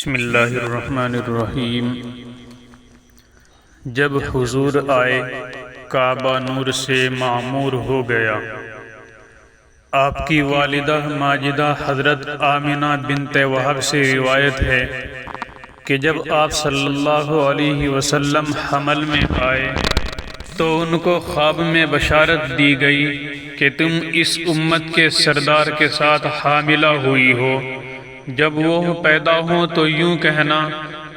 بسم اللہ الرحمن الرحیم۔ جب حضور آئے کعبہ نور سے معمور ہو گیا۔ آپ کی والدہ ماجدہ حضرت آمنہ بنت وہب سے روایت ہے کہ جب آپ صلی اللہ علیہ وسلم حمل میں آئے تو ان کو خواب میں بشارت دی گئی کہ تم اس امت کے سردار کے ساتھ حاملہ ہوئی ہو۔ جب وہ پیدا ہوں تو یوں کہنا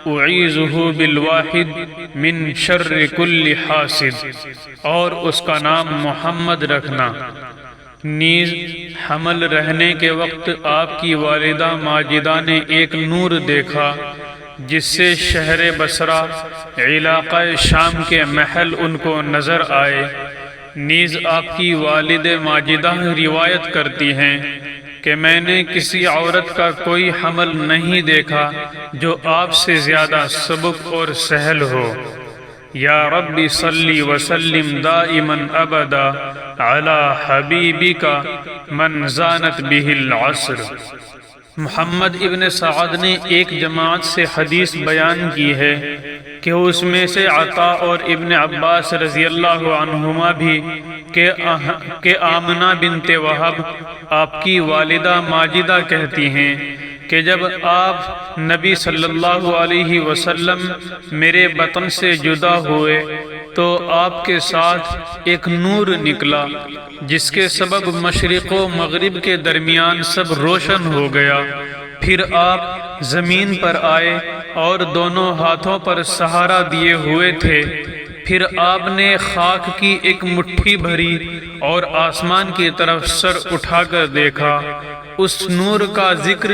اعیذہ بالواحد من شر کل حاسد، اور اس کا نام محمد رکھنا۔ نیز حمل رہنے کے وقت آپ کی والدہ ماجدہ نے ایک نور دیکھا جس سے شہر بصرہ علاقہ شام کے محل ان کو نظر آئے۔ نیز آپ کی والد ماجدہ روایت کرتی ہیں کہ میں نے کسی عورت کا کوئی حمل نہیں دیکھا جو آپ سے زیادہ سبک اور سہل ہو۔ یا رب صلی وسلم دائما ابدا علی حبیبک من زانت بہ العصر۔ محمد ابن سعد نے ایک جماعت سے حدیث بیان کی ہے کہ اس میں سے عطا اور ابن عباس رضی اللہ عنہما بھی کہ آمنہ بنت وہب آپ کی والدہ ماجدہ کہتی ہیں کہ جب آپ نبی صلی اللہ علیہ وسلم میرے بطن سے جدا ہوئے تو آپ کے ساتھ ایک نور نکلا جس کے سبب مشرق و مغرب کے درمیان سب روشن ہو گیا۔ پھر آپ زمین پر آئے اور دونوں ہاتھوں پر سہارا دیے ہوئے تھے۔ پھر آپ نے خاک کی ایک مٹھی بھری اور آسمان کی طرف سر اٹھا کر دیکھا۔ اس نور کا ذکر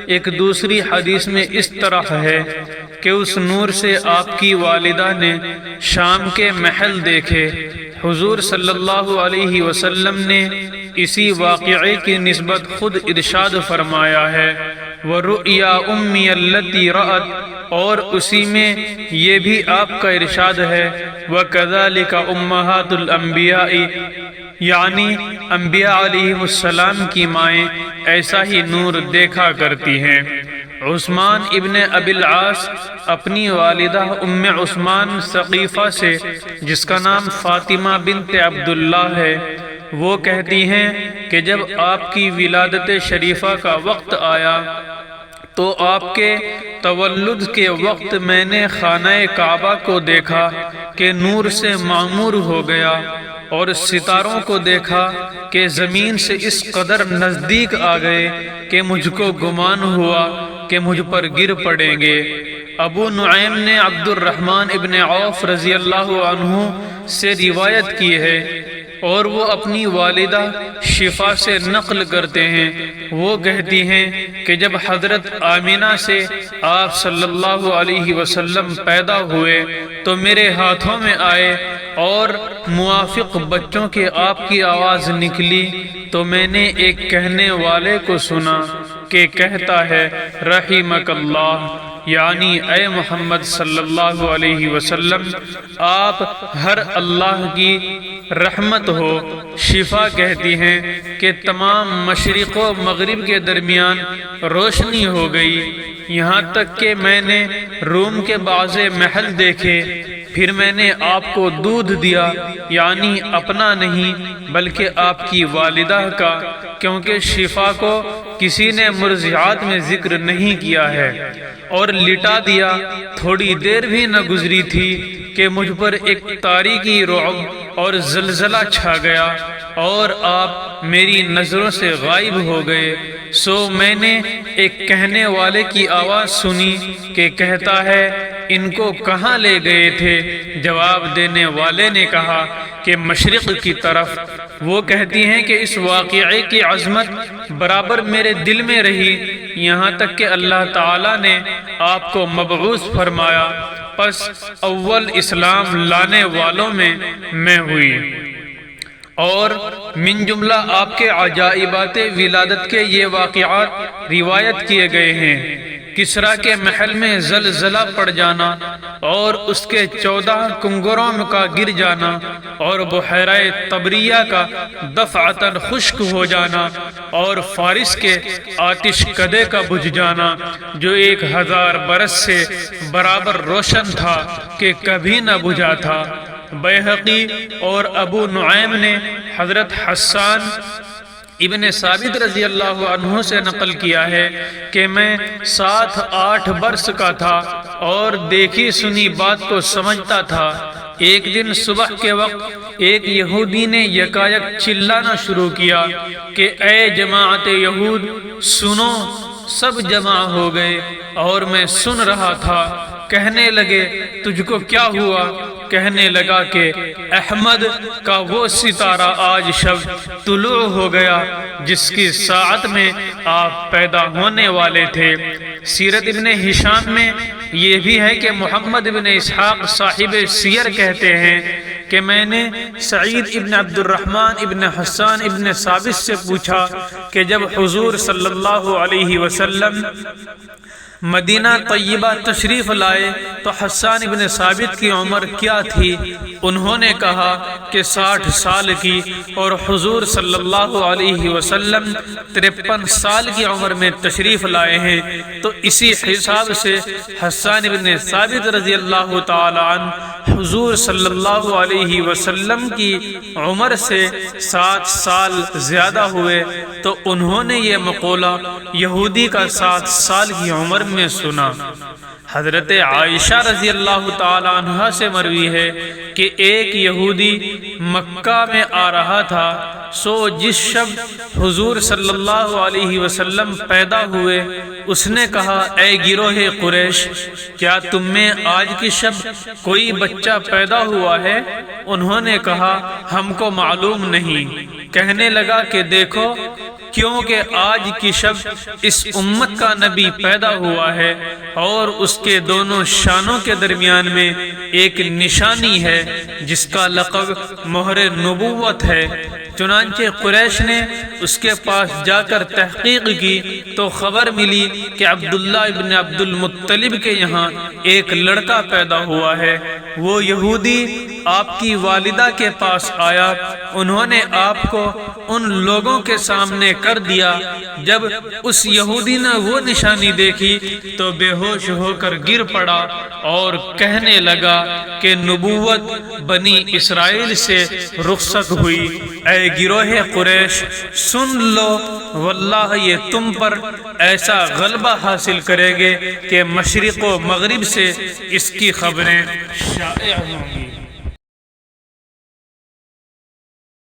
ایک دوسری حدیث میں اس طرح ہے کہ اس نور سے آپ کی والدہ نے شام کے محل دیکھے۔ حضور صلی اللہ علیہ وسلم نے اسی واقعے کی نسبت خود ارشاد فرمایا ہے وَرُؤْيَا أُمِّيَ الَّتِي رَأَتْ، اور اسی میں یہ بھی آپ کا ارشاد ہے وَكَذَلِكَ أُمَّهَاتُ الْأَنبِيَاءِ، یعنی انبیاء علیہ السلام کی مائیں ایسا ہی نور دیکھا کرتی ہیں۔ عثمان ابن ابی العاص اپنی والدہ ام عثمان ثقیفہ سے جس کا نام فاطمہ بنت عبداللہ ہے، وہ کہتی ہیں کہ جب آپ کی ولادت شریفہ کا وقت آیا تو آپ کے تولد کے وقت میں نے خانہ کعبہ کو دیکھا کہ نور سے معمور ہو گیا، اور ستاروں کو دیکھا کہ زمین سے اس قدر نزدیک آ گئے کہ مجھ کو گمان ہوا کہ مجھ پر گر پڑیں گے۔ ابو نعیم نے عبد الرحمن ابن عوف رضی اللہ عنہ سے روایت کی ہے اور وہ اپنی والدہ شفا سے نقل کرتے ہیں، وہ کہتی ہیں کہ جب حضرت آمنہ سے آپ صلی اللہ علیہ وسلم پیدا ہوئے تو میرے ہاتھوں میں آئے اور موافق بچوں کے آپ کی آواز نکلی تو میں نے ایک کہنے والے کو سنا کہ کہتا ہے رحمک اللہ، یعنی اے محمد صلی اللہ علیہ وسلم آپ ہر اللہ کی رحمت ہو۔ شفا کہتی ہیں کہ تمام مشرق و مغرب کے درمیان روشنی ہو گئی، یہاں تک کہ میں نے روم کے بعض محل دیکھے۔ پھر میں نے آپ کو دودھ دیا، یعنی اپنا نہیں بلکہ آپ کی والدہ کا، کیونکہ شفا کو کسی نے مرضعات میں ذکر نہیں کیا ہے، اور لٹا دیا۔ تھوڑی دیر بھی نہ گزری تھی کہ مجھ پر ایک تاریکی رعب اور زلزلہ چھا گیا اور آپ میری نظروں سے غائب ہو گئے۔ سو میں نے ایک کہنے والے کی آواز سنی کہ کہتا ہے ان کو کہاں لے گئے تھے؟ جواب دینے والے نے کہا کہ مشرق کی طرف۔ وہ کہتی ہیں کہ اس واقعے کی عظمت برابر میرے دل میں رہی، یہاں تک کہ اللہ تعالیٰ نے آپ کو مبعوث فرمایا، پس اول اسلام لانے والوں میں ہوئی۔ اور من جملہ آپ کے عجائبات ولادت کے یہ واقعات روایت کیے گئے ہیں کسرا کے محل میں زلزلہ پڑ جانا اور اس کے 14 کنگروں کا گر جانا اور بحیرہ طبریہ کا دفعتاً خشک ہو جانا اور فارس کے آتش کدے کا بجھ جانا جو 1000 برس سے برابر روشن تھا کہ کبھی نہ بجھا تھا۔ بیہقی اور ابو نعیم نے حضرت حسان ابن ثابت رضی اللہ عنہ سے نقل کیا ہے کہ میں 7-8 برس کا تھا اور دیکھی سنی بات کو سمجھتا تھا۔ ایک دن صبح کے وقت ایک یہودی نے یکایک چلانا شروع کیا کہ اے جماعت یہود سنو، سب جمع ہو گئے اور میں سن رہا تھا۔ کہنے لگے تجھ کو کیا ہوا؟ کہنے لگا کہ احمد کا وہ ستارہ آج شب طلوع ہو گیا جس کی ساعت میں آپ پیدا ہونے والے تھے۔ سیرت ابن ہشام میں یہ بھی ہے کہ محمد ابن اسحاق صاحب سیر کہتے ہیں کہ میں نے سعید ابن عبد الرحمن ابن حسان ابن ثابت سے پوچھا کہ جب حضور صلی اللہ علیہ وسلم مدینہ طیبہ تشریف لائے تو حسان ابن ثابت کی عمر کیا تھی؟ انہوں نے کہا کہ 60 سال کی، اور حضور صلی اللہ علیہ وسلم 53 سال کی عمر میں تشریف لائے ہیں۔ تو اسی حساب سے حسان ابن ثابت رضی اللہ تعالی عنہ حضور صلی اللہ علیہ وسلم کی عمر سے 7 سال زیادہ ہوئے، تو انہوں نے یہ مقولہ یہودی کا 7 سال کی عمر میں سنا۔ حضرت عائشہ رضی اللہ تعالی عنہ سے مروی ہے کہ ایک یہودی مکہ میں آ رہا تھا، سو جس شب حضور صلی اللہ علیہ وسلم پیدا ہوئے اس نے کہا اے گروہ قریش، کیا تم میں آج کی شب کوئی بچہ پیدا ہوا ہے؟ انہوں نے کہا ہم کو معلوم نہیں۔ کہنے لگا کہ دیکھو، کیونکہ آج کی شب اس امت کا نبی پیدا ہوا ہے اور اس کے دونوں شانوں کے درمیان میں ایک نشانی ہے جس کا لقب مہر نبوت ہے۔ چنانچہ قریش نے اس کے پاس جا کر تحقیق کی تو خبر ملی کہ عبداللہ ابن عبد المطلب کے یہاں ایک لڑکا پیدا ہوا ہے۔ وہ یہودی آپ کی والدہ کے پاس آیا، انہوں نے آپ کو ان لوگوں کے سامنے کر دیا۔ جب اس یہودی نے وہ نشانی دیکھی تو بے ہوش ہو کر گر پڑا اور کہنے لگا کہ نبوت بنی اسرائیل سے رخصت ہوئی۔ اے گروہ قریش سن لو، واللہ یہ تم پر ایسا غلبہ حاصل کریں گے کہ مشرق و مغرب سے اس کی خبریں شائع ہوں گی۔